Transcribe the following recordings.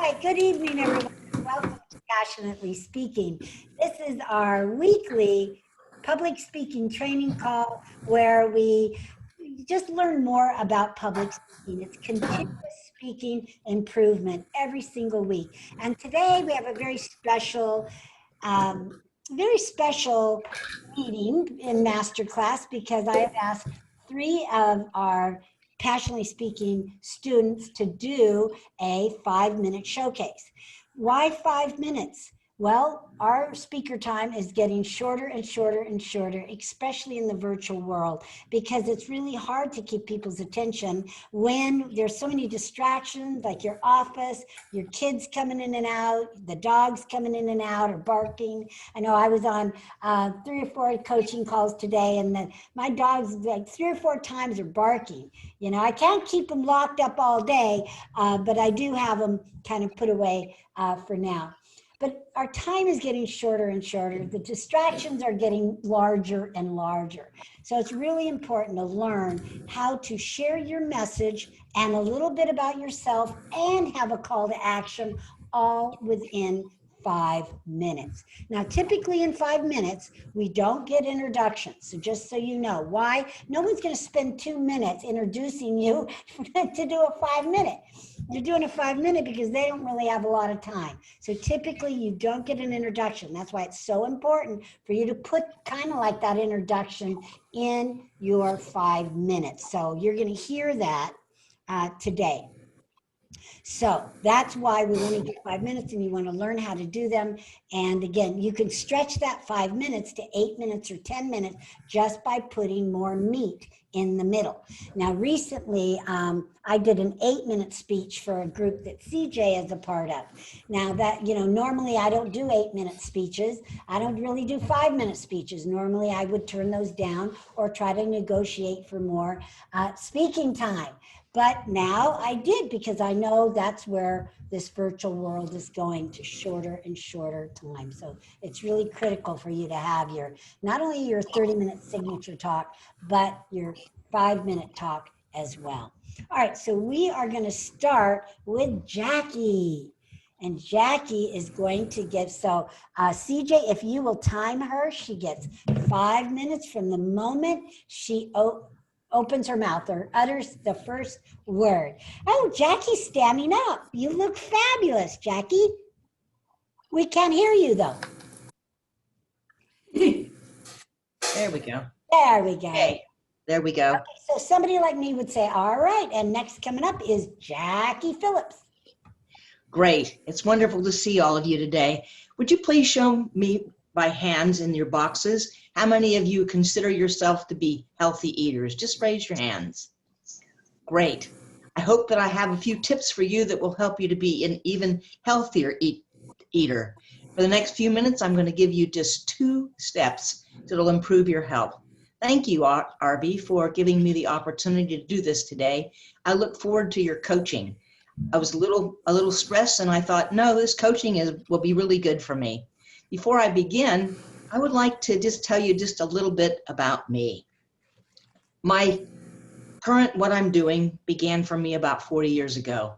right, good evening, everyone. Welcome to Passionately Speaking. This is our weekly public speaking training call where we just learn more about public speaking. It's continuous speaking improvement every single week. And today we have a very special meeting in Masterclass because I have asked 3 of our Passionately Speaking students to do a 5-minute showcase. Why 5 minutes? Well, our speaker time is getting shorter and shorter and shorter, especially in the virtual world, because it's really hard to keep people's attention when there's so many distractions, like your office, your kids coming in and out, the dogs coming in and out or barking. I know I was on 3 or 4 coaching calls today, and my dogs like 3 or 4 times are barking. You know, I can't keep them locked up all day, but I do have them kind of put away for now. But our time is getting shorter and shorter. The distractions are getting larger and larger. So it's really important to learn how to share your message and a little bit about yourself and have a call to action all within 5 minutes. Now, typically in 5 minutes, we don't get introductions. So just so you know, why? No one's going to spend 2 minutes introducing you to do a 5-minute. You're doing a 5-minute because they don't really have a lot of time. So typically you don't get an introduction. That's why it's so important for you to put kind of like that introduction in your 5 minutes. So you're going to hear that today. So that's why we only do 5 minutes, and you want to learn how to do them. And again, you can stretch that 5 minutes to 8 minutes or 10 minutes just by putting more meat in the middle. Now, recently, I did an 8-minute speech for a group that CJ is a part of. Now that, you know, normally I don't do 8-minute speeches. I don't really do 5-minute speeches. Normally I would turn those down or try to negotiate for more speaking time. But now I did, because I know that's where this virtual world is going, to shorter and shorter time. So it's really critical for you to have your, not only your 30-minute signature talk, but your 5-minute talk as well. All right, so we are going to start with Jackie. And Jackie is going to get, so CJ, if you will time her, she gets 5 minutes from the moment she opens her mouth or utters the first word. Oh, Jackie's standing up. You look fabulous, Jackie. We can't hear you though. There we go. There we go. Okay, there we go. Okay, so somebody like me would say, all right, and next coming up is Jackie Phillips. Great. It's wonderful to see all of you today. Would you please show me by hands in your boxes how many of you consider yourself to be healthy eaters? Just raise your hands. Great. I hope that I have a few tips for you that will help you to be an even healthier eater. For the next few minutes, I'm going to give you just 2 steps that will improve your health. Thank you, Arvee, for giving me the opportunity to do this today. I look forward to your coaching. I was a little stressed, and I thought, no, this coaching will be really good for me. Before I begin, I would like to just tell you just a little bit about me. What I'm doing began for me about 40 years ago.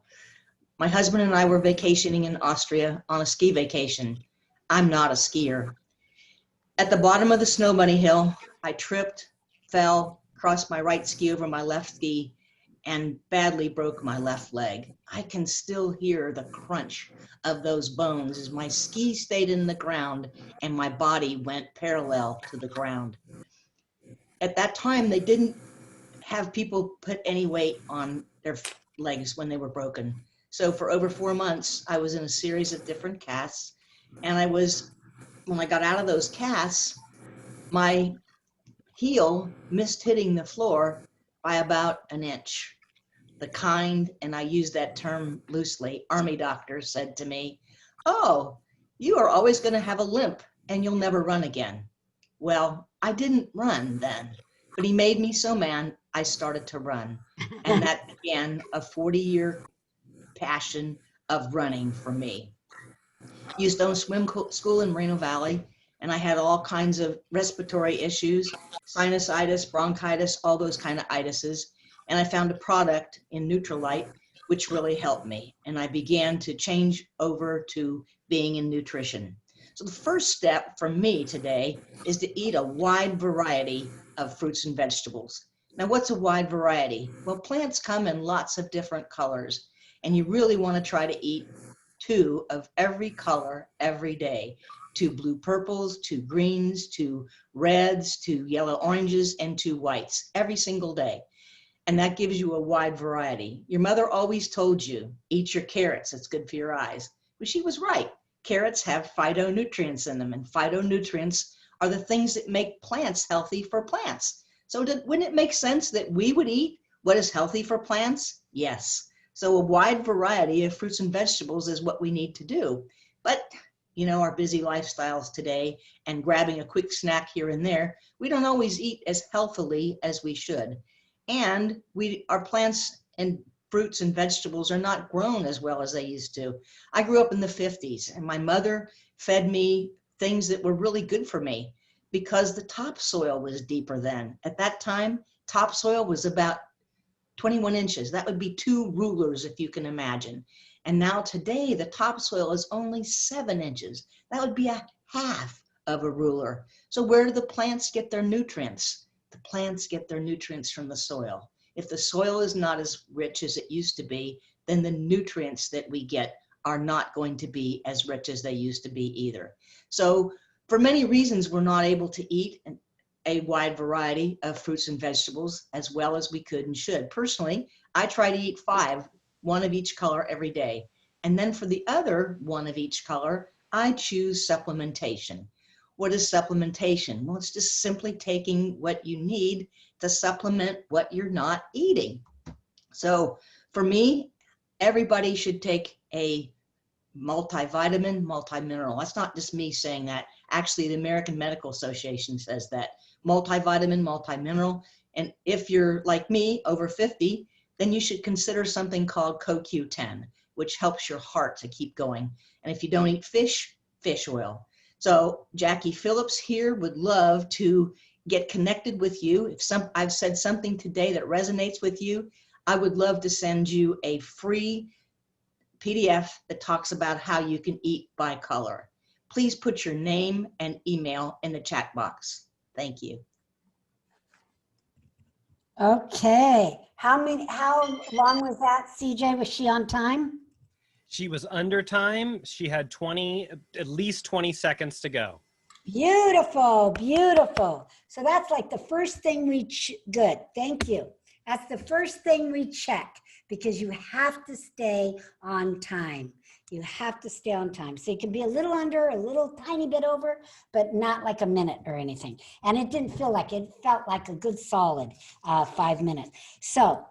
My husband and I were vacationing in Austria on a ski vacation. I'm not a skier. At the bottom of the snow bunny hill, I tripped, fell, crossed my right ski over my left ski, and badly broke my left leg. I can still hear the crunch of those bones as my ski stayed in the ground and my body went parallel to the ground. At that time, they didn't have people put any weight on their legs when they were broken. So for over 4 months, I was in a series of different casts. And when I got out of those casts, my heel missed hitting the floor by about an inch. The kind, and I use that term loosely, Army doctor said to me, oh, you are always going to have a limp and you'll never run again. Well, I didn't run then, but he made me so mad I started to run. And that began a 40-year passion of running for me. Used to own swim school in Moreno Valley, and I had all kinds of respiratory issues, sinusitis, bronchitis, all those kind of itises. And I found a product in Neutralite which really helped me. And I began to change over to being in nutrition. So the first step for me today is to eat a wide variety of fruits and vegetables. Now, what's a wide variety? Well, plants come in lots of different colors, and you really want to try to eat 2 of every color every day. 2 blue purples, 2 greens, 2 reds, 2 yellow oranges, and 2 whites every single day. And that gives you a wide variety. Your mother always told you, eat your carrots, it's good for your eyes. Well, she was right. Carrots have phytonutrients in them, and phytonutrients are the things that make plants healthy for plants. So wouldn't it make sense that we would eat what is healthy for plants? Yes. So a wide variety of fruits and vegetables is what we need to do. But, you know, our busy lifestyles today and grabbing a quick snack here and there, we don't always eat as healthily as we should. And our plants and fruits and vegetables are not grown as well as they used to. I grew up in the 50s, and my mother fed me things that were really good for me because the topsoil was deeper then. At that time, topsoil was about 21 inches. That would be 2 rulers, if you can imagine. And now today, the topsoil is only 7 inches. That would be a half of a ruler. So where do the plants get their nutrients? The plants get their nutrients from the soil. If the soil is not as rich as it used to be, then the nutrients that we get are not going to be as rich as they used to be either. So for many reasons, we're not able to eat a wide variety of fruits and vegetables as well as we could and should. Personally, I try to eat 5, 1 of each color every day. And then for the other 1 of each color, I choose supplementation. What is supplementation? Well, it's just simply taking what you need to supplement what you're not eating. So for me, everybody should take a multivitamin, multimineral. That's not just me saying that. Actually, the American Medical Association says that. Multivitamin, multimineral. And if you're like me, over 50, then you should consider something called CoQ10, which helps your heart to keep going. And if you don't eat fish, fish oil. So Jackie Phillips here would love to get connected with you. If I've said something today that resonates with you, I would love to send you a free PDF that talks about how you can eat by color. Please put your name and email in the chat box. Thank you. Okay. How long was that, CJ? Was she on time? She was under time. She had at least 20 seconds to go. Beautiful, beautiful. So that's like the first thing good. Thank you. That's the first thing we check because you have to stay on time. You have to stay on time. So it can be a little under, a little tiny bit over, but not like a minute or anything. And it didn't feel like it felt like a good solid 5 minutes. So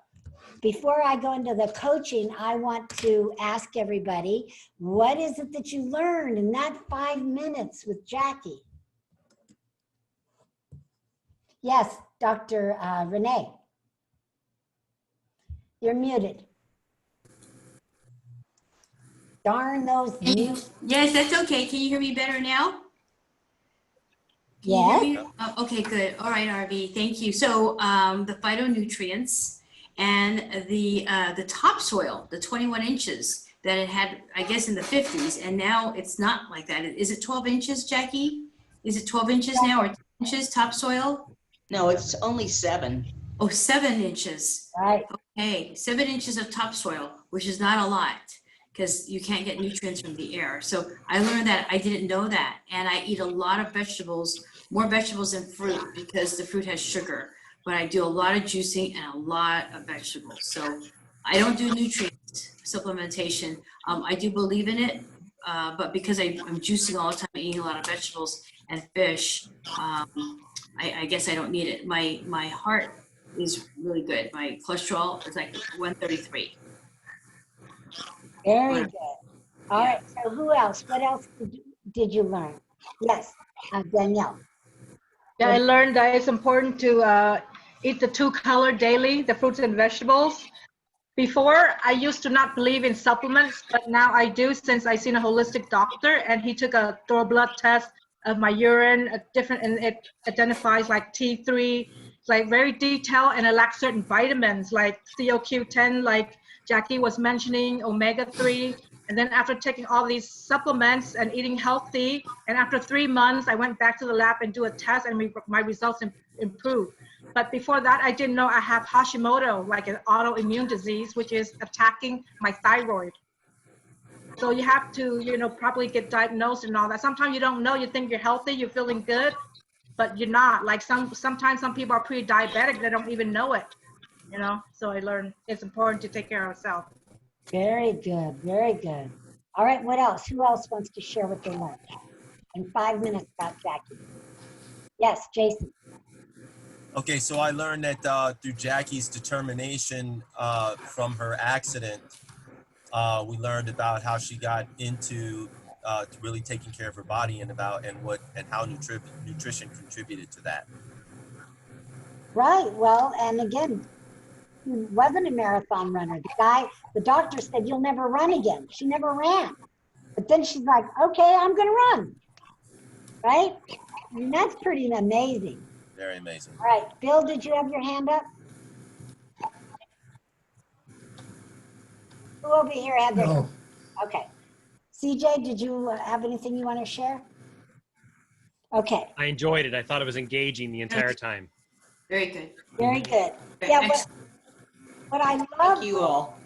before I go into the coaching, I want to ask everybody, what is it that you learned in that 5 minutes with Jackie? Yes, Dr. Renee. You're muted. Darn those mute. Yes, that's okay. Can you hear me better now? Can Yes. you hear me? Oh, okay, good. All right, Arvee, thank you. So the phytonutrients and the topsoil, the 21 inches that it had, I guess, in the 50s, and now it's not like that. Is it 12 inches, Jackie? Is it 12 inches now or 10 inches topsoil? No, it's only 7. Oh, 7 inches. Right. Okay, 7 inches of topsoil, which is not a lot because you can't get nutrients from the air. So I learned that. I didn't know that. And I eat a lot of vegetables, more vegetables than fruit because the fruit has sugar. But I do a lot of juicing and a lot of vegetables. So I don't do nutrient supplementation. I do believe in it, but because I'm juicing all the time, eating a lot of vegetables and fish, I guess I don't need it. My heart is really good. My cholesterol is like 133. Very good. All right. So who else? What else did you learn? Yes, Danielle. Yeah, I learned that it's important to eat the 2 color daily, the fruits and vegetables. Before, I used to not believe in supplements, but now I do since I seen a holistic doctor and he took a thorough blood test of my urine, and it identifies like T3, like very detailed, and it lacks certain vitamins like CoQ10, like Jackie was mentioning omega-3. And then after taking all these supplements and eating healthy, and after 3 months, I went back to the lab and do a test, and my results improved. But before that, I didn't know I have Hashimoto, like an autoimmune disease, which is attacking my thyroid. So you have to, you know, properly get diagnosed and all that. Sometimes you don't know, you think you're healthy, you're feeling good, but you're not. Like sometimes some people are pre-diabetic, they don't even know it, you know? So I learned it's important to take care of ourselves. Very good, very good. All right, what else? Who else wants to share what they learned? In 5 minutes about Jackie. Yes, Jason. Okay, so I learned that through Jackie's determination from her accident, we learned about how she got into really taking care of her body and how nutrition contributed to that. Right, well, and again, she wasn't a marathon runner. The doctor said, you'll never run again. She never ran. But then she's like, okay, I'm going to run. Right? I mean, that's pretty amazing. Very amazing. All right, Bill, did you have your hand up? Who over here had their hand? Okay. CJ, did you have anything you want to share? Okay. I enjoyed it. I thought it was engaging the entire time. Very good. Very good. Yeah, what I loved, Thank you all.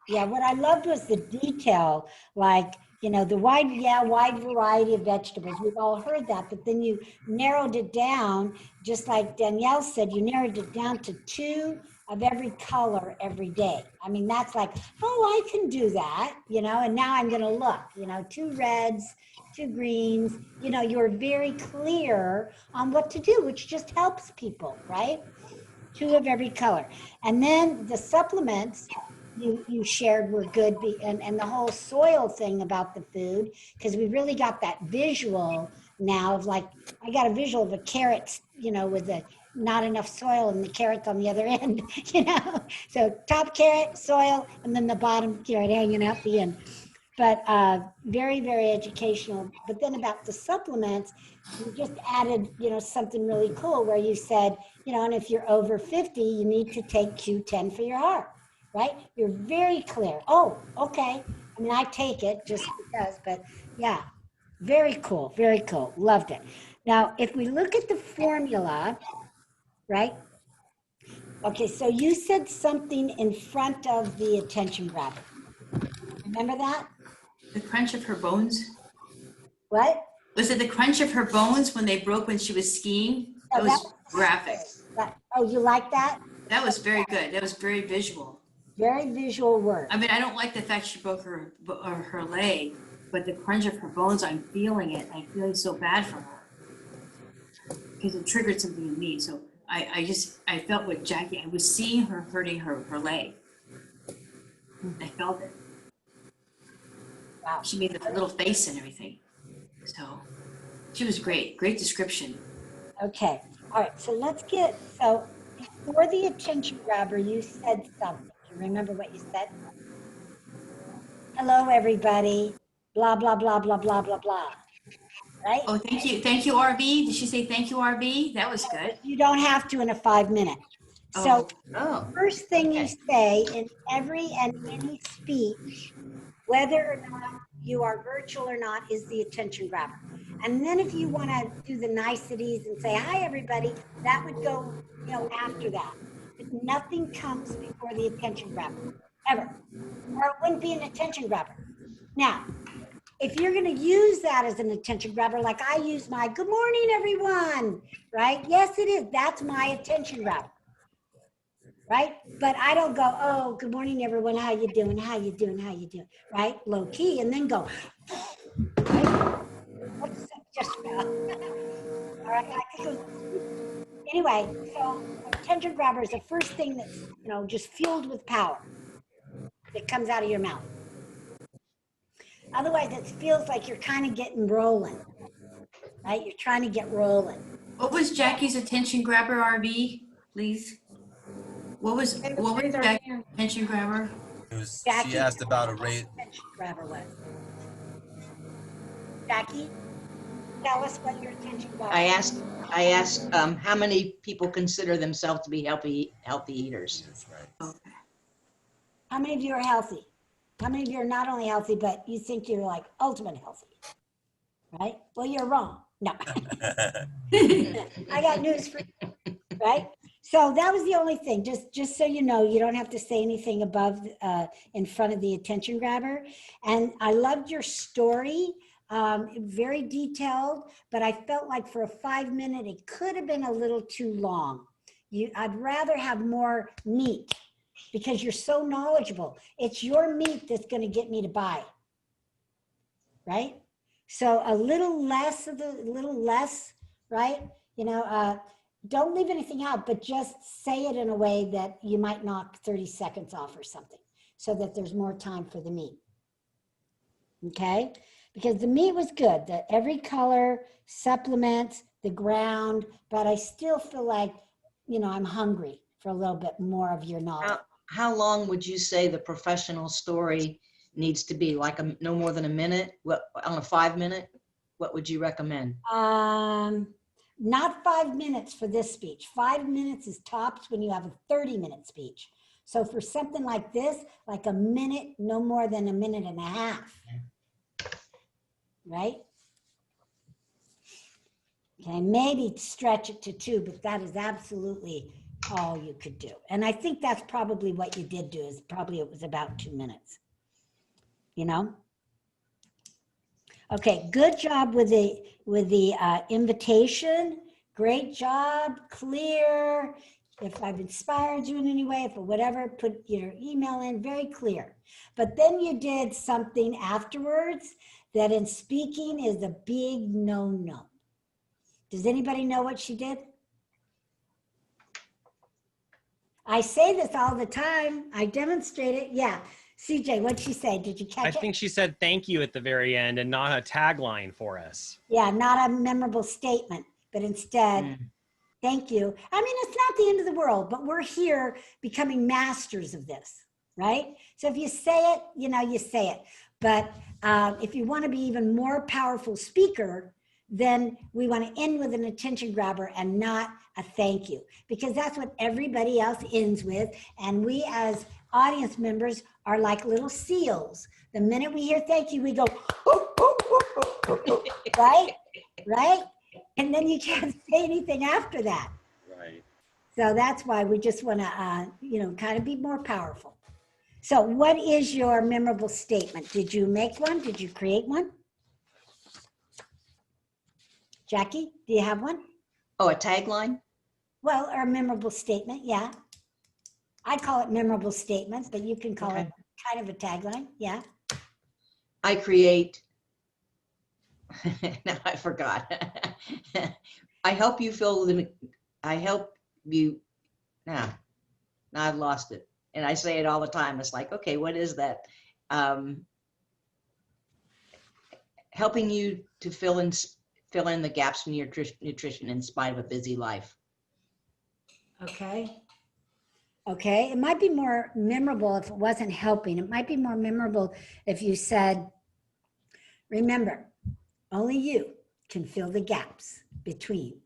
yeah, what I loved was the detail, like, you know, the wide variety of vegetables. We've all heard that, but then you narrowed it down, just like Danielle said, you narrowed it down to 2 of every color every day. I mean, that's like, oh, I can do that, you know, and now I'm going to look, you know, 2 reds, 2 greens, you know, you're very clear on what to do, which just helps people, right? 2 of every color. And then the supplements you shared were good, and the whole soil thing about the food, because we really got that visual now of like, I got a visual of a carrot, you know, with not enough soil and the carrot on the other end, you know? So top carrot, soil, and then the bottom carrot hanging out the end. But very, very educational. But then about the supplements, you just added, you know, something really cool where you said, you know, and if you're over 50, you need to take Q10 for your heart, right? You're very clear. Oh, okay. I mean, I take it just because, but yeah, very cool, very cool. Loved it. Now, if we look at the formula, right? Okay, so you said something in front of the attention grabber. Remember that? The crunch of her bones. What? Was it the crunch of her bones when they broke when she was skiing? No, That was graphic. Oh, you like that? That was very good. That was very visual. Very visual work. I mean, I don't like the fact she broke her leg, but the crunch of her bones, I'm feeling it. I'm feeling so bad for her because it triggered something in me. So I felt with Jackie. I was seeing her hurting her leg. I felt it. Wow. She made a little face and everything. So she was great. Great description. Okay. All right. So so before the attention grabber, you said something. Do you remember what you said? Hello, everybody. Blah, blah, blah, blah, blah, blah, blah. Right? Oh, thank you. Thank you, Arvee. Did she say thank you, Arvee? That was good. You don't have to in a 5 minute. So first thing you say in every and any speech, whether or not you are virtual or not, is the attention grabber. And then if you want to do the niceties and say, hi, everybody, that would go, you know, after that. But nothing comes before the attention grabber, ever. Or it wouldn't be an attention grabber. Now, if you're going to use that as an attention grabber, like I use my good morning, everyone, right? Yes, it is. That's my attention grabber. Right? But I don't go, oh, good morning, everyone. How you doing? How you doing? How you doing? Right? Low key, and then go, right? What's that just about? All right. I think it was, anyway, so attention grabber is the first thing that's, you know, just fueled with power that comes out of your mouth. Otherwise, it feels like you're kind of getting rolling, right? You're trying to get rolling. What was Jackie's attention grabber, Arvee, please? What was Jackie's attention grabber? She asked about a rate. Attention grabber was. Jackie, tell us what your attention grabber was. I asked how many people consider themselves to be healthy eaters. Right. Okay. How many of you are healthy? How many of you are not only healthy, but you think you're like ultimate healthy? Right? Well, you're wrong. No. I got news for you, right? So that was the only thing. Just so you know, you don't have to say anything above in front of the attention grabber. And I loved your story, very detailed, but I felt like for a 5-minute, it could have been a little too long. I'd rather have more meat because you're so knowledgeable. It's your meat that's going to get me to buy, right? So a little less, right? You know, don't leave anything out, but just say it in a way that you might knock 30 seconds off or something so that there's more time for the meat. Okay? Because the meat was good. Every color supplements the ground, but I still feel like, you know, I'm hungry for a little bit more of your knowledge. How long would you say the professional story needs to be? Like no more than a minute? What, on a 5-minute? What would you recommend? Not 5 minutes for this speech. 5 minutes is tops when you have a 30-minute speech. So for something like this, like a minute, no more than a minute and a half. Right? Okay, maybe stretch it to 2, but that is absolutely all you could do. And I think that's probably what you did do, is probably it was about 2 minutes. You know? Okay, good job with the invitation. Great job, clear. If I've inspired you in any way, if whatever, put your email in, very clear. But then you did something afterwards that in speaking is a big no-no. Does anybody know what she did? I say this all the time. I demonstrate it. Yeah. CJ, what'd she say? Did you catch it? I think she said thank you at the very end and not a tagline for us. Yeah, not a memorable statement, but instead, thank you. I mean, it's not the end of the world, but we're here becoming masters of this, right? So if you say it, you know, you say it. But if you want to be even more powerful speaker, then we want to end with an attention grabber and not a thank you, because that's what everybody else ends with. And we as audience members are like little seals. The minute we hear thank you, we go, right? Right? And then you can't say anything after that. Right. So that's why we just want to, you know, kind of be more powerful. So what is your memorable statement? Did you make one? Did you create one? Jackie, do you have one? Oh, a tagline? Well, or a memorable statement, yeah. I call it memorable statements, but you can call it kind of a tagline, yeah. I create, now I forgot. I help you feel, I help you, now I've lost it. And I say it all the time. It's like, okay, what is that? Helping you to fill in the gaps in your nutrition in spite of a busy life. Okay. Okay, it might be more memorable if it wasn't helping. It might be more memorable if you said, remember, only you can fill the gaps between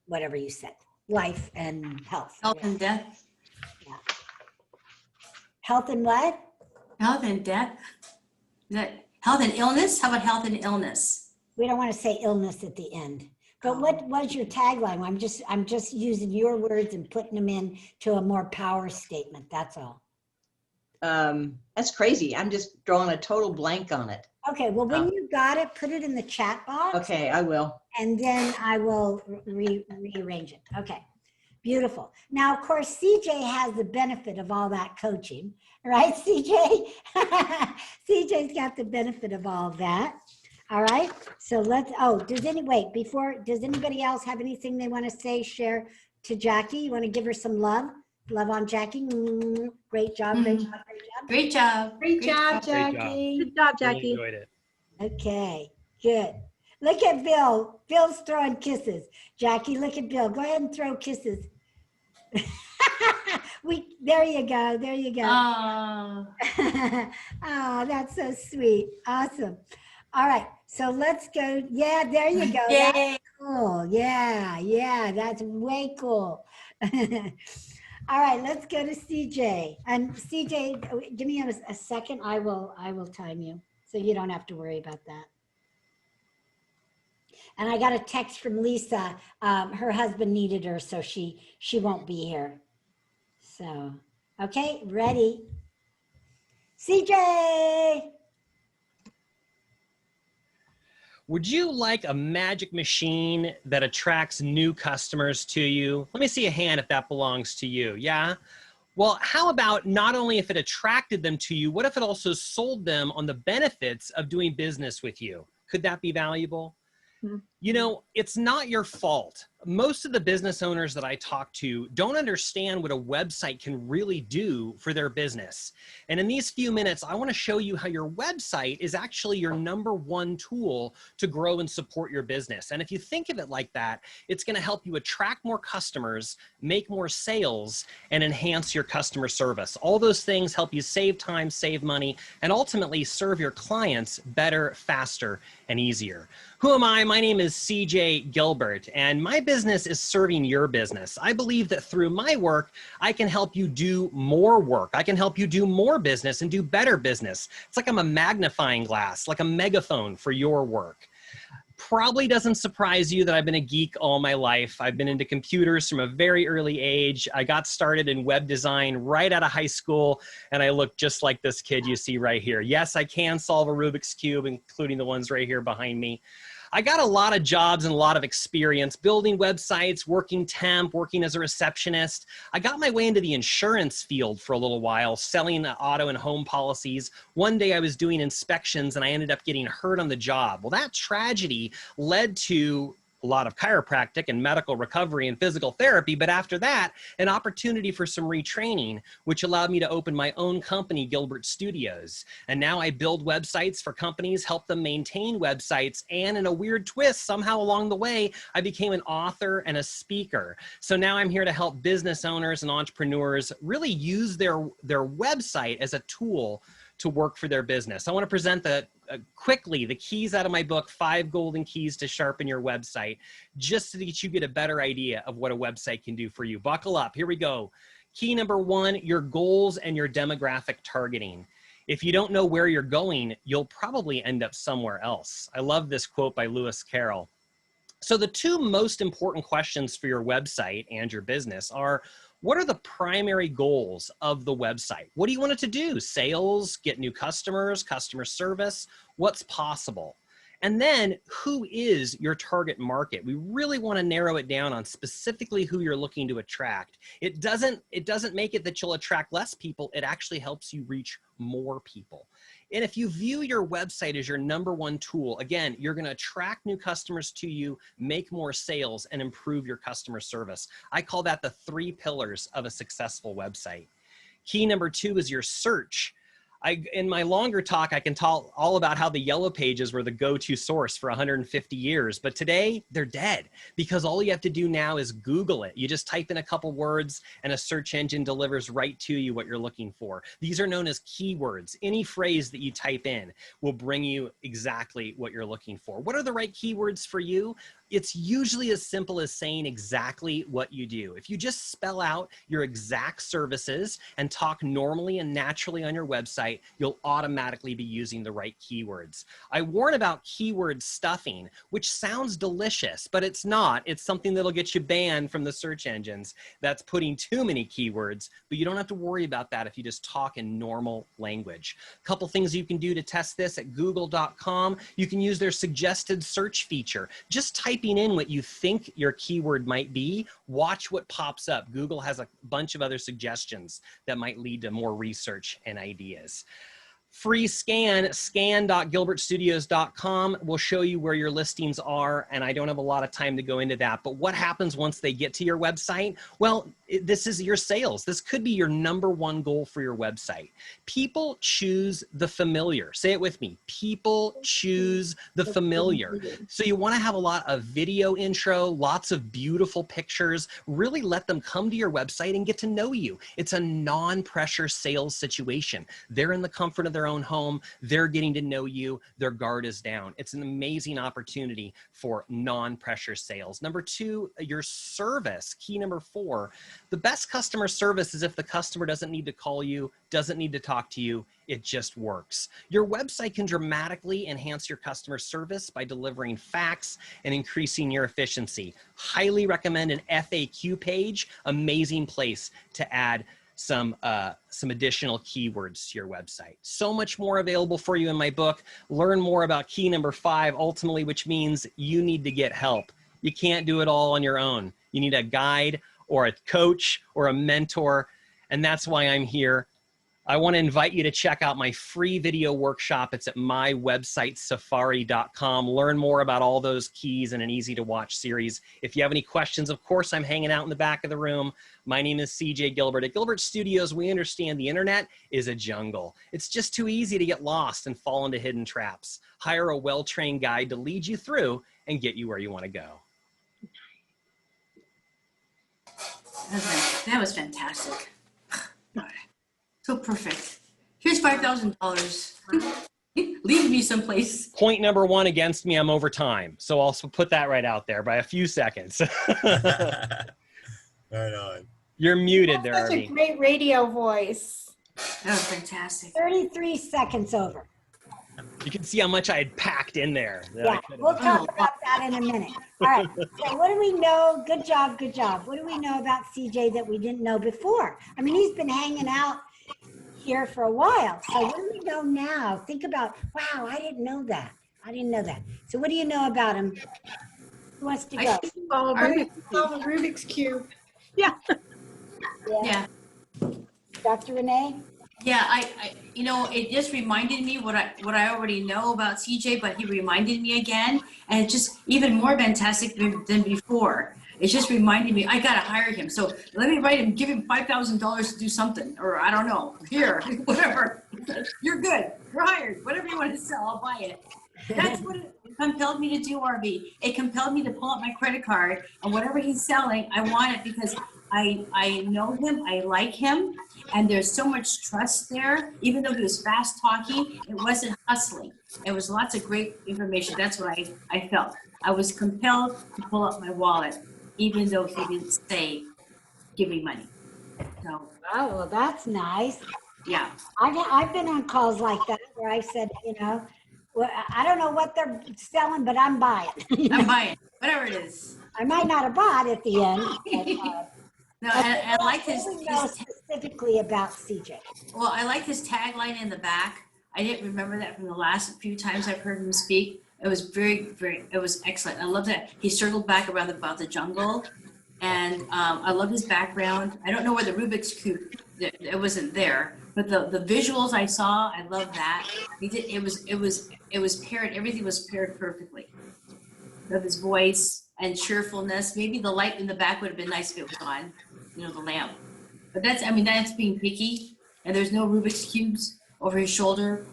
whatever you said, life and health. Health and death. Yeah. Health and what? Health and death. Is that health and illness? How about health and illness? We don't want to say illness at the end. But what was your tagline? I'm just using your words and putting them in to a more power statement. That's all. That's crazy. I'm just drawing a total blank on it. Okay, well, when you got it, put it in the chat box. Okay, I will. And then I will rearrange it. Okay, beautiful. Now, of course, CJ has the benefit of all that coaching, right, CJ? CJ's got the benefit of all of that. All right, so let's, does anybody else have anything they want to say, share to Jackie? You want to give her some love? Love on Jackie. Great job, great job, great job. Great job. Great job, Great Jackie. job. Good job, Really Jackie. enjoyed it. Okay, good. Look at Bill. Bill's throwing kisses. Jackie, look at Bill. Go ahead and throw kisses. There you go. There you go. Oh. Oh, that's so sweet. Awesome. All right. So let's go. Yeah, there you go. Yay. That's cool. Yeah, that's way cool. All right, let's go to CJ. And CJ, give me a second. I will time you, so you don't have to worry about that. And I got a text from Lisa. Her husband needed her, so she won't be here. So, okay, ready. CJ. Would you like a magic machine that attracts new customers to you? Let me see a hand if that belongs to you. Yeah? Well, how about not only if it attracted them to you, what if it also sold them on the benefits of doing business with you? Could that be valuable? You know, it's not your fault. Most of the business owners that I talk to don't understand what a website can really do for their business. And in these few minutes, I want to show you how your website is actually your #1 tool to grow and support your business. And if you think of it like that, it's going to help you attract more customers, make more sales, and enhance your customer service. All those things help you save time, save money, and ultimately serve your clients better, faster, and easier. Who am I? My name is CJ Gilbert, and my business is serving your business. I believe that through my work, I can help you do more work. I can help you do more business and do better business. It's like I'm a magnifying glass, like a megaphone for your work. Probably doesn't surprise you that I've been a geek all my life. I've been into computers from a very early age. I got started in web design right out of high school, and I look just like this kid you see right here. Yes, I can solve a Rubik's Cube, including the ones right here behind me. I got a lot of jobs and a lot of experience building websites, working temp, working as a receptionist. I got my way into the insurance field for a little while, selling auto and home policies. One day I was doing inspections and I ended up getting hurt on the job. Well, that tragedy led to a lot of chiropractic and medical recovery and physical therapy, but after that, an opportunity for some retraining, which allowed me to open my own company, Gilbert Studios. And now I build websites for companies, help them maintain websites, and in a weird twist, somehow along the way, I became an author and a speaker. So now I'm here to help business owners and entrepreneurs really use their website as a tool to work for their business. I want to present quickly the keys out of my book, 5 Golden Keys to Sharpen Your Website, just so that you get a better idea of what a website can do for you. Buckle up, here we go. Key number 1, your goals and your demographic targeting. If you don't know where you're going, you'll probably end up somewhere else. I love this quote by Lewis Carroll. So the 2 most important questions for your website and your business are, what are the primary goals of the website? What do you want it to do? Sales, get new customers, customer service? What's possible? And then who is your target market? We really want to narrow it down on specifically who you're looking to attract. It doesn't make it that you'll attract less people. It actually helps you reach more people. And if you view your website as your #1 tool, again, you're going to attract new customers to you, make more sales, and improve your customer service. I call that the 3 pillars of a successful website. Key number 2 is your search. In my longer talk, I can talk all about how the yellow pages were the go-to source for 150 years, but today they're dead because all you have to do now is Google it. You just type in a couple words and a search engine delivers right to you what you're looking for. These are known as keywords. Any phrase that you type in will bring you exactly what you're looking for. What are the right keywords for you? It's usually as simple as saying exactly what you do. If you just spell out your exact services and talk normally and naturally on your website, you'll automatically be using the right keywords. I warn about keyword stuffing, which sounds delicious, but it's not. It's something that'll get you banned from the search engines. That's putting too many keywords, but you don't have to worry about that if you just talk in normal language. A couple things you can do to test this at google.com. You can use their suggested search feature. Just typing in what you think your keyword might be, watch what pops up. Google has a bunch of other suggestions that might lead to more research and ideas. Free scan.gilbertstudios.com will show you where your listings are, and I don't have a lot of time to go into that, but what happens once they get to your website? Well, this is your sales. This could be your #1 goal for your website. People choose the familiar. Say it with me. People choose the familiar. So you want to have a lot of video intro, lots of beautiful pictures, really let them come to your website and get to know you. It's a non-pressure sales situation. They're in the comfort of their own home, they're getting to know you, their guard is down. It's an amazing opportunity for non-pressure sales. Number 2, your service. Key number 4, the best customer service is if the customer doesn't need to call you, doesn't need to talk to you, it just works. Your website can dramatically enhance your customer service by delivering facts and increasing your efficiency. Highly recommend an FAQ page, amazing place to add some additional keywords to your website. So much more available for you in my book. Learn more about key number 5, ultimately, which means you need to get help. You can't do it all on your own. You need a guide or a coach or a mentor, and that's why I'm here. I want to invite you to check out my free video workshop. It's at my website, safari.com. Learn more about all those keys in an easy to watch series. If you have any questions, of course, I'm hanging out in the back of the room. My name is CJ Gilbert. At Gilbert Studios, we understand the internet is a jungle. It's just too easy to get lost and fall into hidden traps. Hire a well-trained guide to lead you through and get you where you want to go. That was fantastic. So perfect. Here's $5,000. Leave me someplace. Point number 1 against me, I'm over time. So I'll put that right out there by a few seconds. Right on. You're muted there, Such a Arvee. great radio voice. That was fantastic. 33 seconds over. You can see how much I had packed in there. Yeah, we'll talk about that in a minute. All right, so what do we know? Good job, good job. What do we know about CJ that we didn't know before? I mean, he's been hanging out here for a while. So what do we know now? Think about, wow, I didn't know that. I didn't know that. So what do you know about him? Who wants to go? Solve a Rubik's Cube. Yeah. Yeah. Dr. Renee? Yeah, I you know, it just reminded me what I already know about CJ, but he reminded me again, and it's just even more fantastic than before. It just reminded me I gotta hire him. So let me write him, give him $5,000 to do something, or I don't know, here, whatever. You're good. You're hired. Whatever you want to sell, I'll buy it. That's what it compelled me to do, Arvee. It compelled me to pull out my credit card, and whatever he's selling, I want it because I know him, I like him, and there's so much trust there. Even though he was fast talking, it wasn't hustling. It was lots of great information. That's what I felt. I was compelled to pull out my wallet, even though he didn't say, give me money. So, Oh, well, that's nice. yeah. I've been on calls like that where I said, you know, well, I don't know what they're selling, but I'm buying. I'm buying, whatever it is. I might not have bought at the end. But, No, and I like his, what do we know specifically about CJ? well, I like his tagline in the back. I didn't remember that from the last few times I've heard him speak. It was it was excellent. I love that he circled back around about the jungle, and I love his background. I don't know where the Rubik's Cube, it wasn't there, but the visuals I saw, I love that. He did, it was paired, everything was paired perfectly. Of his voice and cheerfulness. Maybe the light in the back would have been nice if it was on, you know, the lamp. But that's, I mean, that's being picky, and there's no Rubik's Cubes over his shoulder.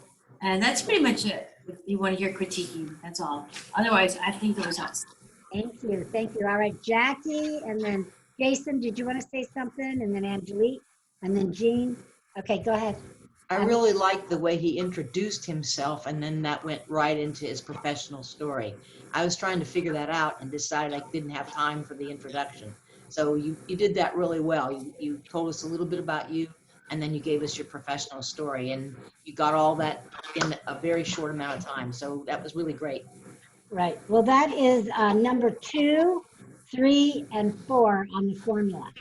And that's pretty much it. If you want to hear critiquing, that's all. Otherwise, I think it was awesome. Thank you. Thank you. All right, Jackie, and then Jason, did you want to say something? And then Angelique, and then Jean. Okay, go ahead. I really liked the way he introduced himself, and then that went right into his professional story. I was trying to figure that out and decided I didn't have time for the introduction. So you did that really well. You told us a little bit about you, and then you gave us your professional story, and you got all that in a very short amount of time. So that was really great. Right. Well, that is number 2, 3, and 4 on the formula.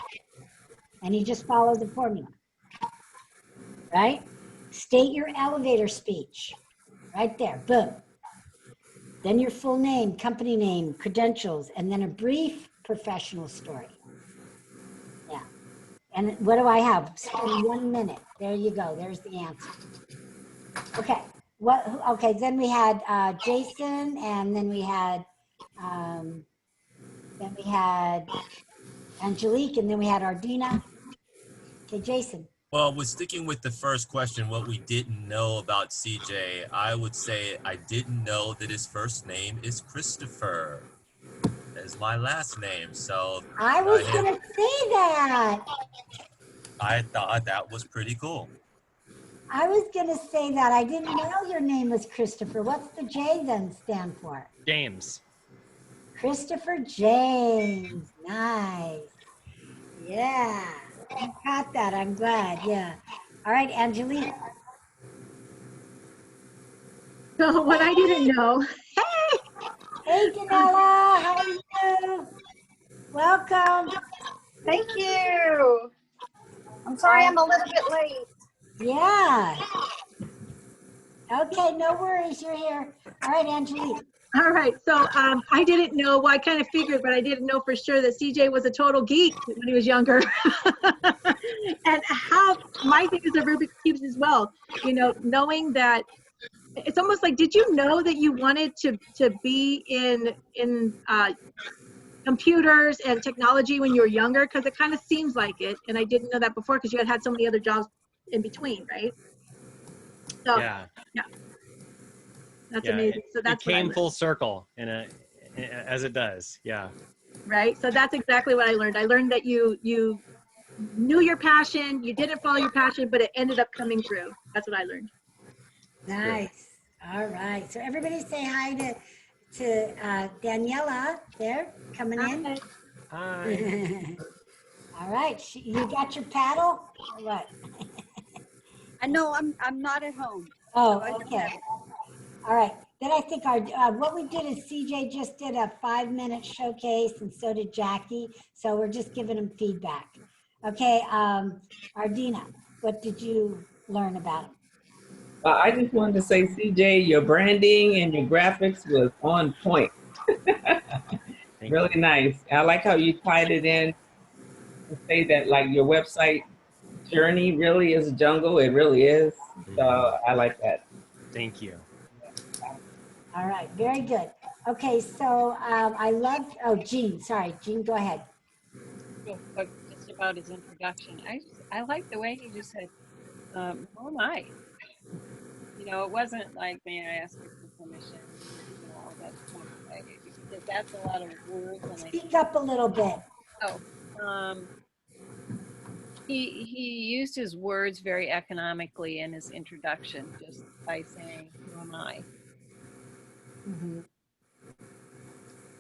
And you just follow the formula. Right? State your elevator speech. Right there. Boom. Then your full name, company name, credentials, and then a brief professional story. Yeah. And what do I have? Spend 1 minute. There you go. There's the answer. Okay. Okay. Then we had Jason, and then we had Angelique, and then we had Ardina. Okay, Jason. Well, with sticking with the first question, what we didn't know about CJ, I would say I didn't know that his first name is Christopher. That's my last name, so I was going to say that. I thought that was pretty cool. I was going to say that. I didn't know your name was Christopher. What's the J then stand for? James. Christopher James. Nice. Yeah. You caught that. I'm glad. Yeah. All right, Angelique. So what I didn't know, Hey, Danella. How are you? Welcome. Thank you. I'm sorry I'm a little bit late. Yeah. Okay, no worries. You're here. All right, Angelique. all right, so I didn't know, well, I kind of figured, but I didn't know for sure that CJ was a total geek when he was younger. And how, my thing is the Rubik's Cubes as well, you know, knowing that, it's almost like, did you know that you wanted to be in computers and technology when you were younger? Because it kind of seems like it, and I didn't know that before because you had so many other jobs in between, right? So Yeah. that's Yeah, amazing. So it that's what I came learned, full circle as it does. Yeah. right? So that's exactly what I learned. I learned that you knew your passion, you didn't follow your passion, but it ended up coming through. That's what I learned. Nice. All right. So everybody say hi to Daniela there coming in. Hi. All right. You got your paddle or what? I know I'm not at home. Oh, So I don't okay. have it. All right. Then I think our what we did is CJ just did a 5-minute showcase, and so did Jackie. So we're just giving them feedback. Okay. Ardina, what did you learn about them? I just wanted to say, CJ, your branding and your graphics was on point. Really nice. I like how you tied it in to say that like your website journey really is a jungle. It really is. So I like that. Thank you. All right. Very good. Okay. So I love, oh, Jean, sorry. Jean, go ahead. Real quick, just about his introduction. I like the way he just said, "Who am I?" You know, it wasn't like, "May I ask you for permission?" You know, all that stuff. Because that's a lot of words, and Speak up a little bit. He used his words very economically in his introduction, just by saying, "Who am I?" Mm-hmm.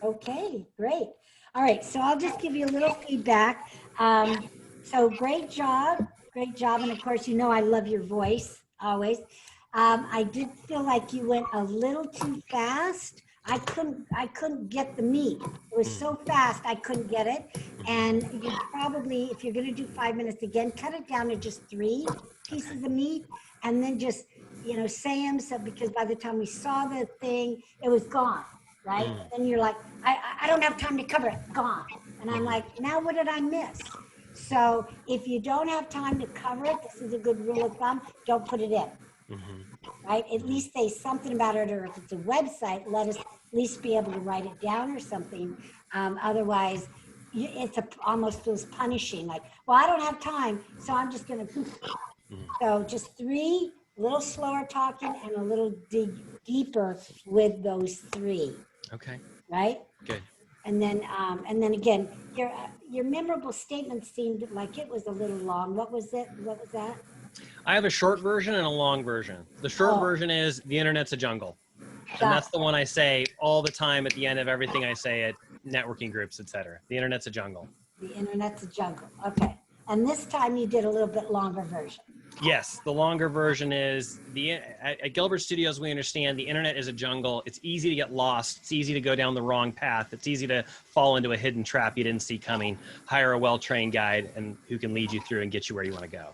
Okay, great. All right, so I'll just give you a little feedback. So great job, and of course, you know I love your voice always. I did feel like you went a little too fast. I couldn't get the meat. It was so fast I couldn't get it. And you probably, if you're gonna do 5 minutes again, cut it down to just 3 pieces of meat, and then just say them so because by the time we saw the thing, it was gone. Right? And then you're like, I don't have time to cover it, gone. And I'm like, now what did I miss? So if you don't have time to cover it, this is a good rule of thumb, don't put it in. Right? At least say something about it, or if it's a website, let us at least be able to write it down or something. Otherwise, it's almost feels punishing, like, well, I don't have time, so I'm just gonna poof. So just 3, a little slower talking and a little deeper with those 3. Okay. Right? Good. And then again, your memorable statement seemed like it was a little long. What was it? What was that? I have a short version and a long version. The short version is the internet's a jungle. And that's the one I say all the time at the end of everything I say at networking groups, etc. The internet's a jungle. The internet's a jungle. Okay. And this time you did a little bit longer version. Yes, the longer version is at Gilbert Studios, we understand the internet is a jungle. It's easy to get lost. It's easy to go down the wrong path. It's easy to fall into a hidden trap you didn't see coming. Hire a well-trained guide and who can lead you through and get you where you want to go.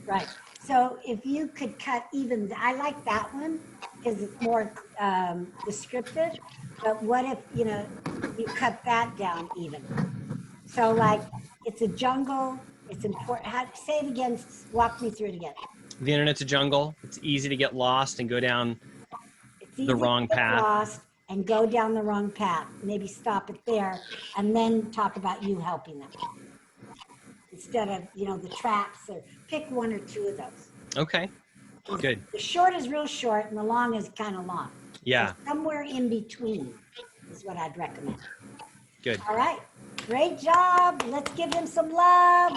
Right. So if you could cut even, I like that one because it's more descriptive. But what if, you cut that down even? So like, it's a jungle. It's important. Say it again. Walk me through it again. The internet's a jungle. It's easy to get lost and go down the wrong path. Lost and go down the wrong path. Maybe stop it there and then talk about you helping them instead of the traps, or pick 1 or 2 of those. Okay. Good. The short is real short and the long is kind of long. Yeah. So somewhere in between is what I'd recommend. Good. All right. Great job. Let's give him some love.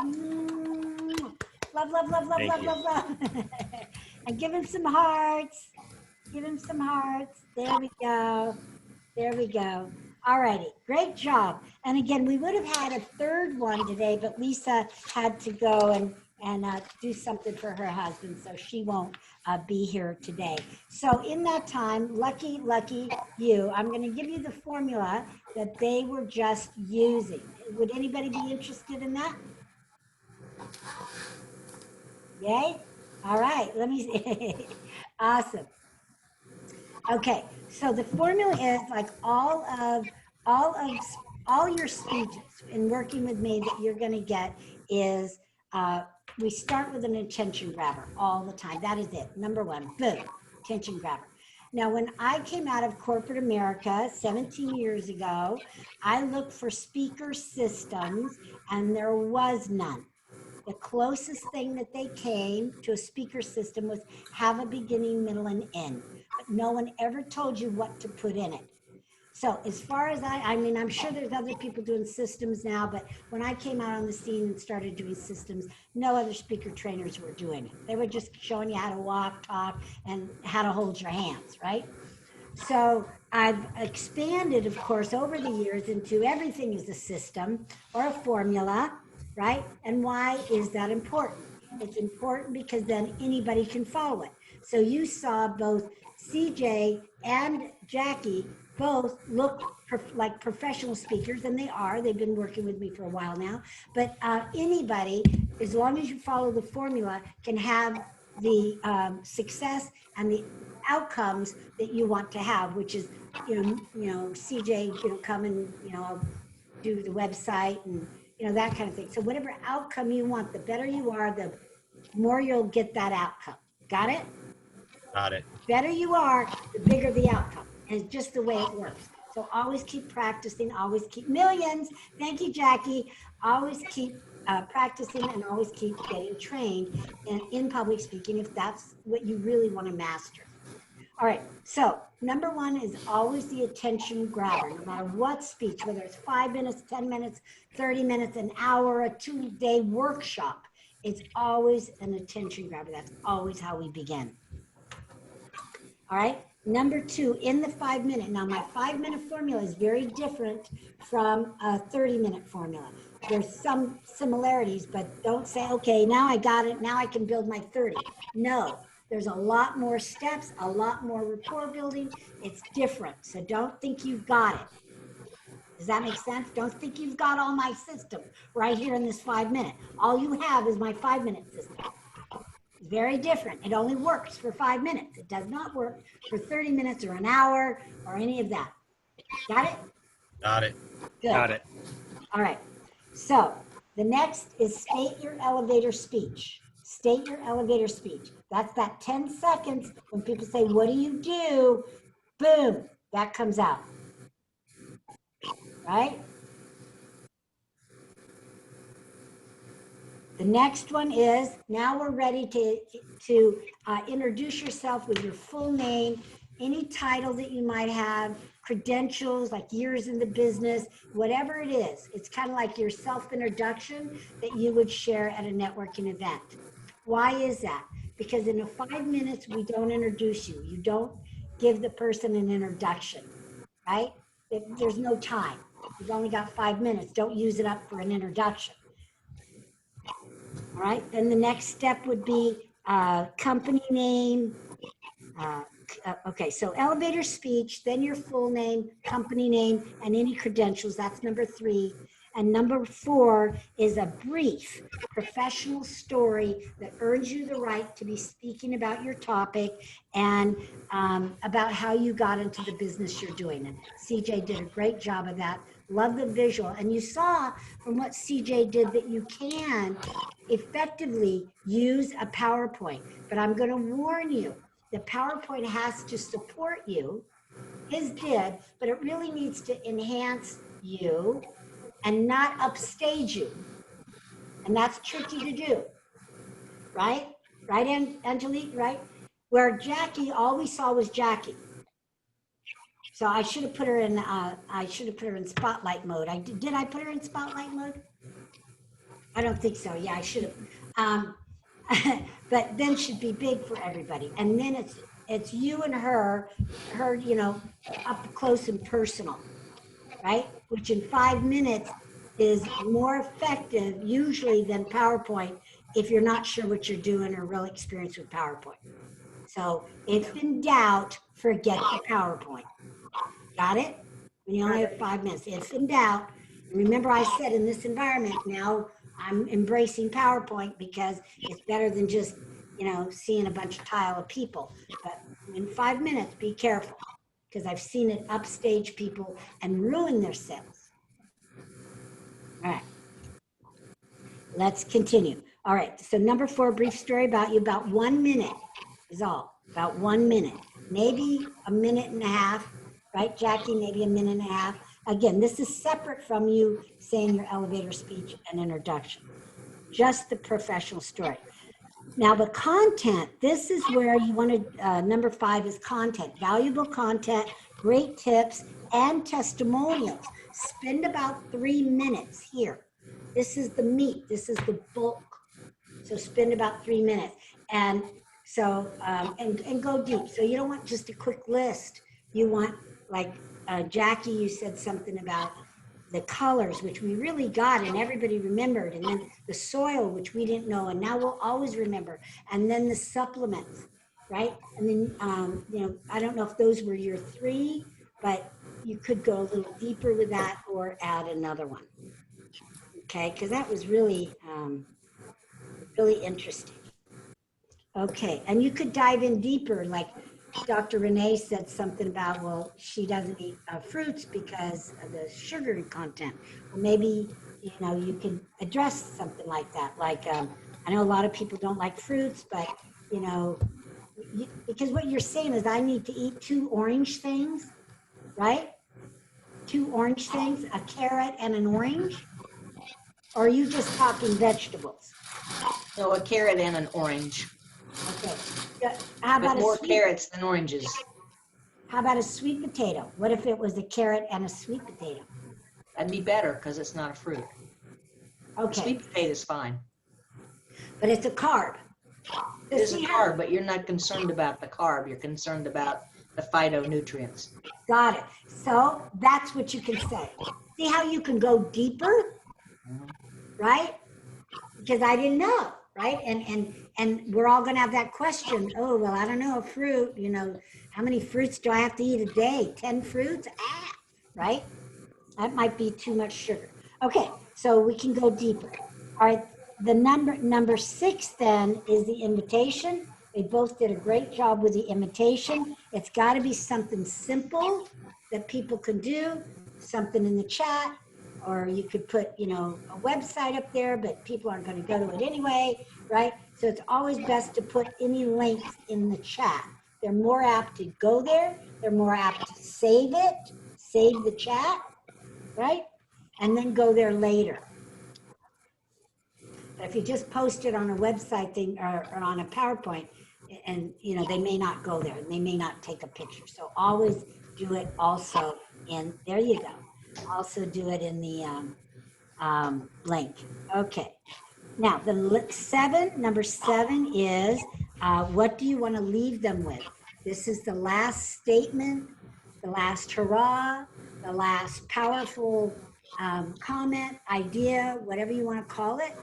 Love, love, love, love, Thank love, you. love, love. And give him some hearts. Give him some hearts. There we go. There we go. All righty. Great job. And again, we would have had a third one today, but Lisa had to go and do something for her husband, so she won't be here today. So in that time, lucky you, I'm going to give you the formula that they were just using. Would anybody be interested in that? Yay? All right, let me see. Awesome. Okay, so the formula is like all your speeches in working with me that you're going to get is we start with an attention grabber all the time. That is it. Number one, boom, attention grabber. Now, when I came out of corporate America 17 years ago, I looked for speaker systems and there was none. The closest thing that they came to a speaker system was have a beginning, middle, and end. But no one ever told you what to put in it. So as far as I mean, I'm sure there's other people doing systems now, but when I came out on the scene and started doing systems, no other speaker trainers were doing it. They were just showing you how to walk, talk, and how to hold your hands, right? So I've expanded, of course, over the years into everything is a system or a formula, right? And why is that important? It's important because then anybody can follow it. So you saw both CJ and Jackie both look like professional speakers, and they are. They've been working with me for a while now. But anybody, as long as you follow the formula, can have the success and the outcomes that you want to have, which is, CJ, come and, do the website and, that kind of thing. So whatever outcome you want, the better you are, the more you'll get that outcome. Got it? Got it. Better you are, the bigger the outcome. And it's just the way it works. So always keep practicing, always keep millions. Thank you, Jackie. Always keep practicing and always keep getting trained in public speaking if that's what you really want to master. All right, so number one is always the attention grabber, no matter what speech, whether it's 5 minutes, 10 minutes, 30 minutes, an hour, a 2-day workshop, it's always an attention grabber. That's always how we begin. All right, number two, in the 5 minute. Now my 5 minute formula is very different from a 30-minute formula. There's some similarities, but don't say, okay, now I got it, now I can build my 30. No. There's a lot more steps, a lot more rapport building. It's different. So don't think you've got it. Does that make sense? Don't think you've got all my system right here in this 5 minute. All you have is my 5 minute system. It's very different. It only works for 5 minutes. It does not work for 30 minutes or an hour or any of that. Got it? Got it. Good. Got it. All right. So the next is state your elevator speech. State your elevator speech. That's that 10 seconds when people say, what do you do? Boom, that comes out, right? The next one is, now we're ready to introduce yourself with your full name, any title that you might have, credentials, like years in the business, whatever it is. It's kind of like your self-introduction that you would share at a networking event. Why is that? Because in 5 minutes, we don't introduce you. You don't give the person an introduction, right? There's no time. You've only got 5 minutes. Don't use it up for an introduction. All right, then the next step would be company name. Okay, so elevator speech, then your full name, company name, and any credentials. That's number 3. And number 4 is a brief professional story that earns you the right to be speaking about your topic and about how you got into the business you're doing. And CJ did a great job of that. Love the visual. And you saw from what CJ did that you can effectively use a PowerPoint. But I'm going to warn you, the PowerPoint has to support you. His did, but it really needs to enhance you and not upstage you. And that's tricky to do, right? Right, Angelique, right? Where Jackie, all we saw was Jackie. So I should have put her in spotlight mode. Did I put her in spotlight mode? I don't think so. Yeah, I should have. but then should be big for everybody. And then it's you and her, up close and personal, right? Which in 5 minutes is more effective usually than PowerPoint if you're not sure what you're doing or real experienced with PowerPoint. So if in doubt, forget the PowerPoint. Got it? When you only have 5 minutes. If in doubt, remember I said in this environment, now I'm embracing PowerPoint because it's better than just, seeing a bunch of tile of people. But in 5 minutes, be careful, because I've seen it upstage people and ruin their sales. All right. Let's continue. All right. So number 4, brief story about you. About 1 minute is all. About 1 minute. Maybe a minute and a half. Right, Jackie? Maybe a minute and a half. Again, this is separate from you saying your elevator speech and introduction. Just the professional story. Now the content, this is where you want to, number 5 is content. Valuable content, great tips, and testimonials. Spend about 3 minutes here. This is the meat. This is the bulk. So spend about 3 minutes. And so, and go deep. So you don't want just a quick list. You want, like Jackie, you said something about the colors, which we really got and everybody remembered, and then the soil, which we didn't know, and now we'll always remember, and then the supplements, right? And then, I don't know if those were your 3, but you could go a little deeper with that or add another one, okay? Because that was really, really interesting. Okay, and you could dive in deeper, like Dr. Renee said something about, well, she doesn't eat fruits because of the sugar content. Well, maybe, you can address something like that. Like, I know a lot of people don't like fruits, but, because what you're saying is I need to eat 2 orange things, right? 2 orange things, a carrot and an orange? Or are you just talking vegetables? No, a carrot and an orange. Okay. How about more carrots than oranges? How about a sweet potato? What if it was a carrot and a sweet potato? That'd be better because it's not a fruit. Okay. Sweet potato is fine. But it's a carb. It's a carb, but you're not concerned about the carb. You're concerned about the phytonutrients. Got it. So that's what you can say. See how you can go deeper, right? Because I didn't know, right? And we're all going to have that question. Oh, well, I don't know, a fruit, how many fruits do I have to eat a day? 10 fruits? Right? That might be too much sugar. Okay, so we can go deeper. All right, the number 6 then is the invitation. They both did a great job with the invitation. It's got to be something simple that people can do, something in the chat, or you could put, a website up there, but people aren't going to go to it anyway, right? So it's always best to put any links in the chat. They're more apt to go there. They're more apt to save it, save the chat, right? And then go there later. But if you just post it on a website thing or on a PowerPoint, and they may not go there, and they may not take a picture. So always do it also in, there you go. Also do it in the link. Okay. Now number 7 is, what do you want to leave them with? This is the last statement, the last hurrah, the last powerful comment, idea, whatever you want to call it.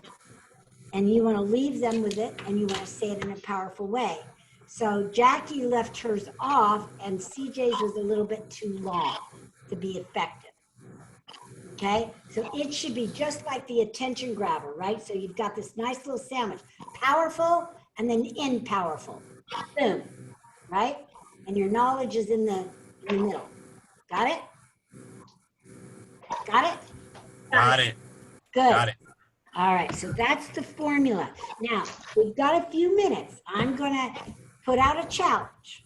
And you want to leave them with it, and you want to say it in a powerful way. So Jackie left hers off, and CJ's was a little bit too long to be effective. Okay, so it should be just like the attention grabber, right? So you've got this nice little sandwich, powerful and then in powerful, boom, right? And your knowledge is in the middle. Got it? Got it? Got it. Good. Got it. All right, so that's the formula. Now, we've got a few minutes. I'm going to put out a challenge.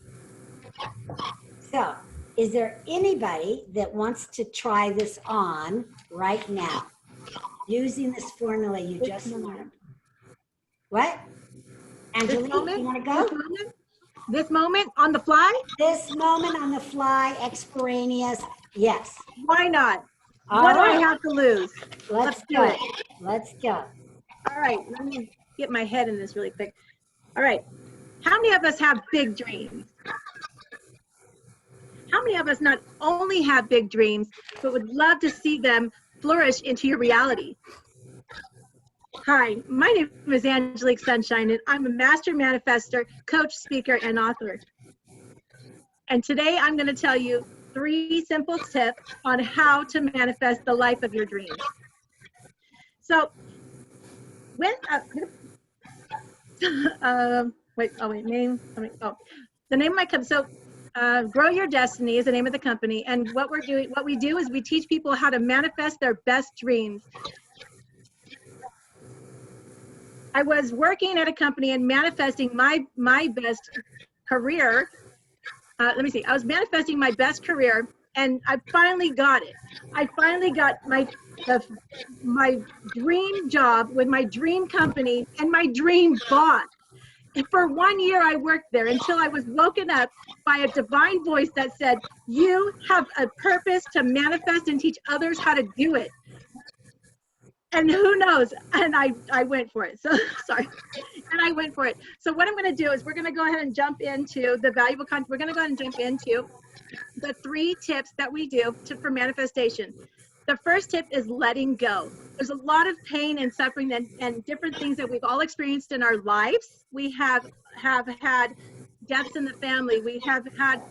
So, is there anybody that wants to try this on right now, using this formula you just learned? What? Angelique, you want to go? This moment on the fly? This moment on the fly, extemporaneous, yes. Why not? All what right. do I have to lose? Let's do it. Let's go. All right, let me get my head in this really quick. All right. How many of us have big dreams? How many of us not only have big dreams, but would love to see them flourish into your reality? Hi, my name is Angelique Sunshine, and I'm a master manifestor, coach, speaker, and author. And today I'm going to tell you 3 simple tips on how to manifest the life of your dreams. So, the name of my company. So, Grow Your Destiny is the name of the company, and what we do is we teach people how to manifest their best dreams. I was working at a company and manifesting my best career. I was manifesting my best career, and I finally got it. I finally got my dream job with my dream company and my dream boss. And for 1 year, I worked there until I was woken up by a divine voice that said, "You have a purpose to manifest and teach others how to do it." And who knows? And I went for it. So sorry. And I went for it. So what I'm going to do is we're going to go ahead and jump into the valuable content. We're going to go ahead and jump into the 3 tips that we do for manifestation. The first tip is letting go. There's a lot of pain and suffering and different things that we've all experienced in our lives. We have had deaths in the family. We have had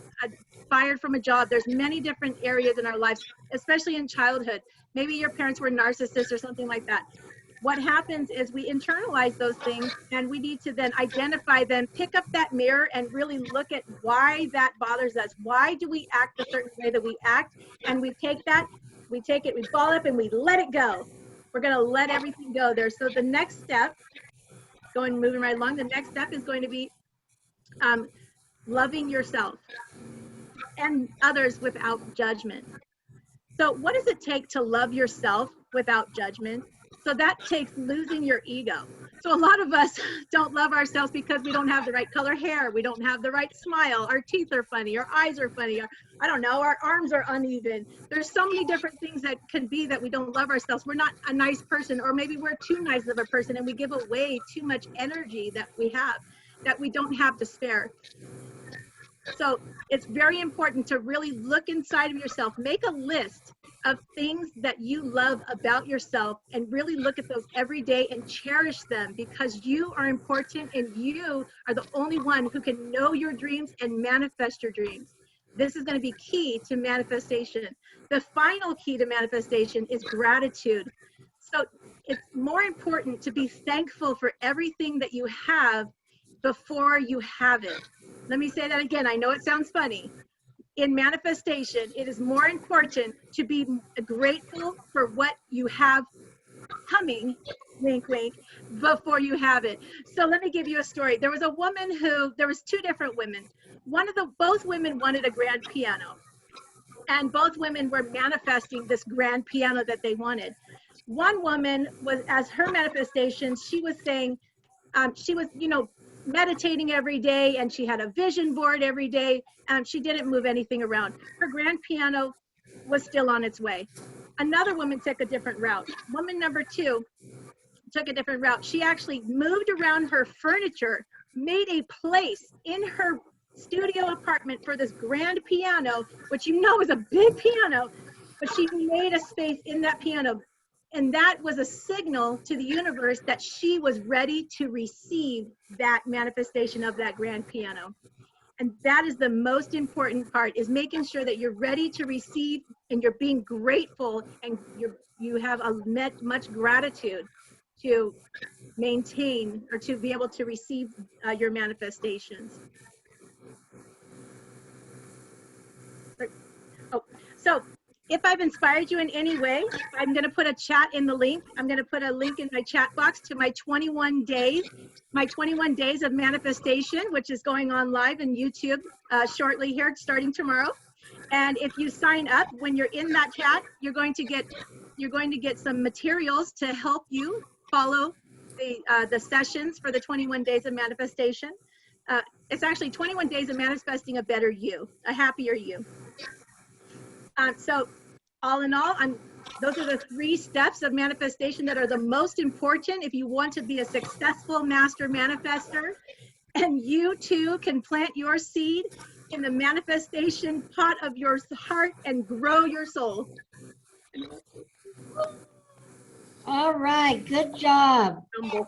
fired from a job. There's many different areas in our lives, especially in childhood. Maybe your parents were narcissists or something like that. What happens is we internalize those things, and we need to then identify them, pick up that mirror and really look at why that bothers us. Why do we act a certain way that we act? And we take it, we ball up and we let it go. We're going to let everything go there. So the next step, moving right along, the next step is going to be loving yourself and others without judgment. So what does it take to love yourself without judgment? So that takes losing your ego. So a lot of us don't love ourselves because we don't have the right color hair. We don't have the right smile. Our teeth are funny. Our eyes are funny. Our arms are uneven. There's so many different things that could be that we don't love ourselves. We're not a nice person, or maybe we're too nice of a person and we give away too much energy that we have, that we don't have to spare. So it's very important to really look inside of yourself. Make a list of things that you love about yourself and really look at those every day and cherish them, because you are important and you are the only one who can know your dreams and manifest your dreams. This is going to be key to manifestation. The final key to manifestation is gratitude. So it's more important to be thankful for everything that you have before you have it. Let me say that again. I know it sounds funny. In manifestation, it is more important to be grateful for what you have coming, wink, wink, before you have it. So let me give you a story. There was a woman there was 2 different women. Both women wanted a grand piano, and both women were manifesting this grand piano that they wanted. One woman was, as her manifestation, she was saying, she was, meditating every day, and she had a vision board every day, and she didn't move anything around. Her grand piano was still on its way. Another woman took a different route. Woman number 2 took a different route. She actually moved around her furniture, made a place in her studio apartment for this grand piano, which is a big piano, but she made a space in that piano. And that was a signal to the universe that she was ready to receive that manifestation of that grand piano. And that is the most important part, is making sure that you're ready to receive and you're being grateful, and you have much gratitude to maintain or to be able to receive your manifestations. So if I've inspired you in any way, I'm going to put a chat in the link. I'm going to put a link in my chat box to my 21 days of manifestation, which is going on live in YouTube shortly here, starting tomorrow. And if you sign up, when you're in that chat, you're going to get some materials to help you follow the sessions for the 21 days of manifestation. It's actually 21 days of manifesting a better you, a happier you. So all in all, I'm Those are the 3 steps of manifestation that are the most important if you want to be a successful master manifester. And you too can plant your seed in the manifestation pot of your heart and grow your soul. All right, good job. Good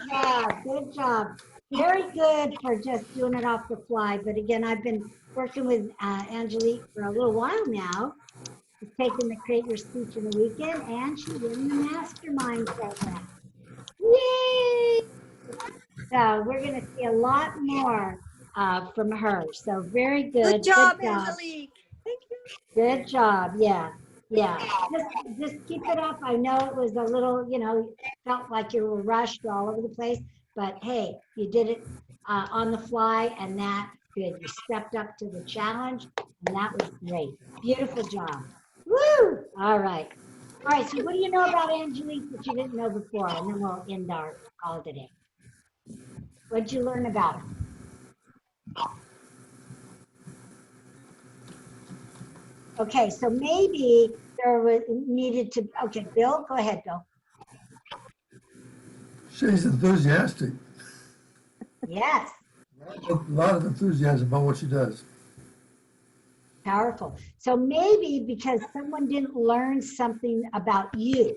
job, good job. Very good for just doing it off the fly. But again, I've been working with Angelique for a little while now. She's taken the Create Your Speech in the Weekend, and she's in the Mastermind program. Yay! So we're going to see a lot more from her. So very good. Good job, Good job. Angelique. Thank you. Good job. Yeah. Yeah. Just keep it up. I know it was a little, you know, felt like you were rushed all over the place, but hey, you did it on the fly, and that's good. You stepped up to the challenge, and that was great. Beautiful job. Woo! All right. All right. So what do you know about Angelique that you didn't know before? And then we'll end our call today. What'd you learn about her? Okay, so maybe there was needed to, okay, Bill, go ahead, Bill. She's enthusiastic. Yes. A lot of enthusiasm about what she does. Powerful. So maybe because someone didn't learn something about you,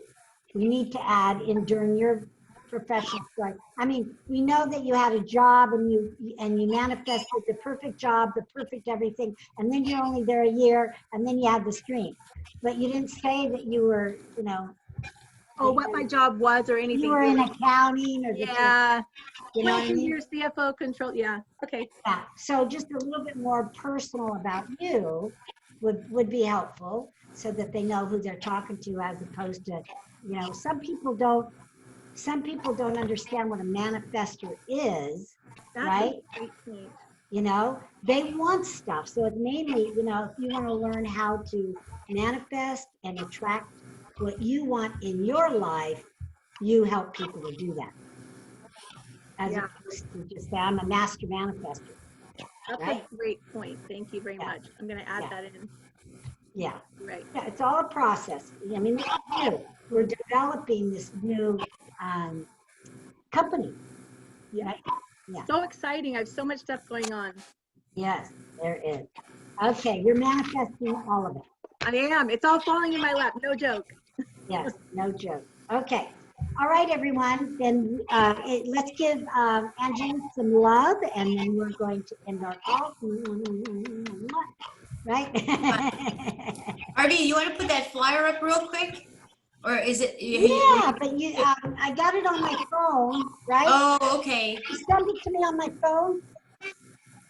we need to add in during your professional story. I mean, we know that you had a job and you manifested the perfect job, the perfect everything, and then you're only there a year, and then you had this dream. But you didn't say that you were, you know. Oh, what my job was or anything. You were in accounting or yeah. You know what I mean? Your CFO control. Yeah. Okay. Yeah. So just a little bit more personal about you would be helpful, so that they know who they're talking to, as opposed to, you know, some people don't understand what a manifestor is. That's right? a great point. You know, they want stuff. So it's mainly, you know, if you want to learn how to manifest and attract what you want in your life, you help people to do that. As opposed to just say, I'm a master manifestor. That's right? a great point. Thank you very much. I'm going to add that in. Yeah. Right. Yeah, it's all a process. I mean, we're developing this new company. Yeah. Right? Yeah. So exciting. I have so much stuff going on. Yes, there is. Okay, you're manifesting all of it. I am. It's all falling in my lap. No joke. Yes, no joke. Okay. All right, everyone. Then let's give Angela some love, and then we're going to end our call. Right? Arvee, you want to put that flyer up real quick? Or is it? Yeah, but you, I got it on my phone, right? Oh, okay. You send it to me on my phone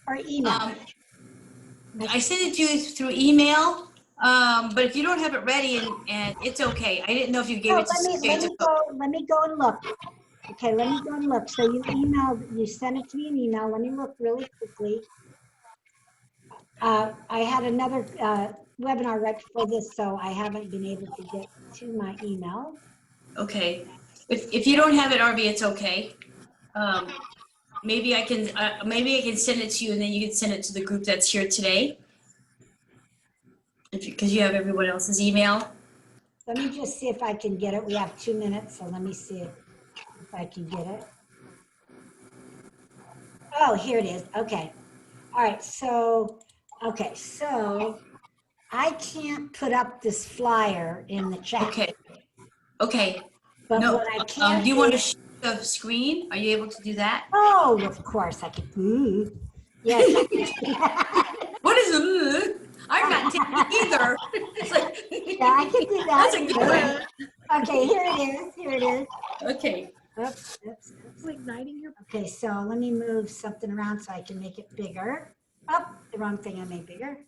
or email? I sent it to you through email, but if you don't have it ready, and it's okay. I didn't know if you gave it to CJ. Let me go and look. Okay, let me go and look. So you sent it to me in email. Let me look really quickly. I had another webinar right before this, so I haven't been able to get to my email. Okay. If you don't have it, Arvee, it's okay. Maybe I can send it to you, and then you can send it to the group that's here today. Because you have everyone else's email. Let me just see if I can get it. We have 2 minutes, so let me see if I can get it. Oh, here it is. Okay. All right. So, okay. So I can't put up this flyer in the chat. Okay. Okay. But no, what I can do you want to share the screen? Are you able to do that? Oh, of course I can. Ooh. Yes. What is it? I'm not taking either. It's like, yeah, I can do that. That's a good one. Okay, here it is. Here it is. Okay. Oops, oops, oops. Igniting your. Okay, so let me move something around so I can make it bigger. Oh, the wrong thing I made bigger.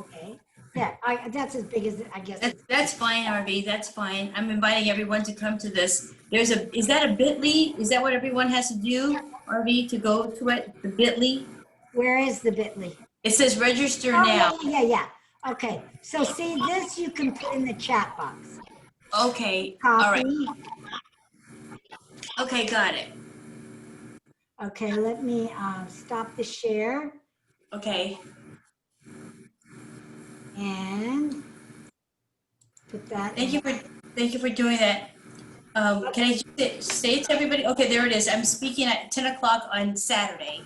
Okay. Yeah, that's as big as I guess. That's fine, Arvee. That's fine. I'm inviting everyone to come to this. Is that a bit.ly? Is that what everyone has to do, Arvee, to go to it? The bit.ly? Where is the bit.ly? It says register now. Yeah. Okay. So see, this you can put in the chat box. Okay. Copy. All right. Okay, got it. Okay, let me stop the share. Okay. And put with that. Thank you for doing that. Can I just say it to everybody? Okay, there it is. I'm speaking at 10 o'clock on Saturday.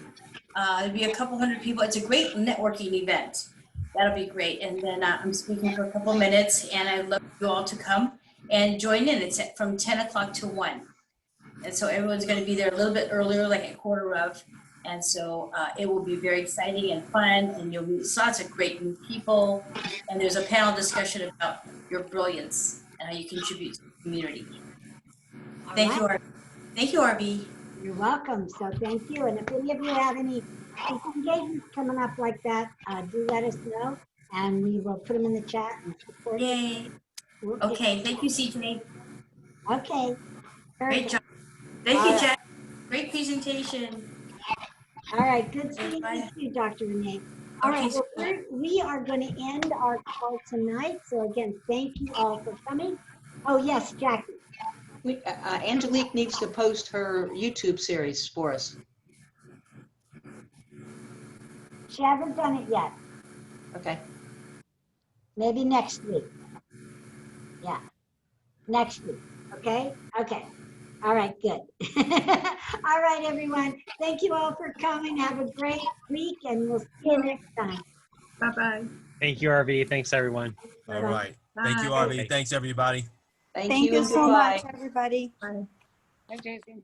There'll be a couple hundred people. It's a great networking event. That'll be great. And then I'm speaking for a couple minutes, and I'd love you all to come and join in. It's from 10 o'clock to 1. And so everyone's going to be there a little bit earlier, like at 1:15. And so it will be very exciting and fun, and you'll meet lots of great new people. And there's a panel discussion about your brilliance and how you contribute to the community. Thank you, Arvee. Thank you, Arvee. You're welcome. So thank you. And if any of you have any engagements coming up like that, do let us know, and we will put them in the chat and support. Yay. Okay. Thank you, CJ. Okay. Great job. Thank you, Jack. Great presentation. All right. Good seeing you, Dr. Renee. All right. Okay. Well, we are going to end our call tonight. So again, thank you all for coming. Oh, yes, Jackie. Angelique needs to post her YouTube series for us. She hasn't done it yet. Okay. Maybe next week. Yeah. Next week. Okay? Okay. All right, good. All right, everyone. Thank you all for coming. Have a great week, and we'll see you next time. Bye-bye. Thank you, Arvee. Thanks, everyone. All right. Thank you, Arvee. Thanks, everybody. Thank you so much, everybody. Hi, Jason.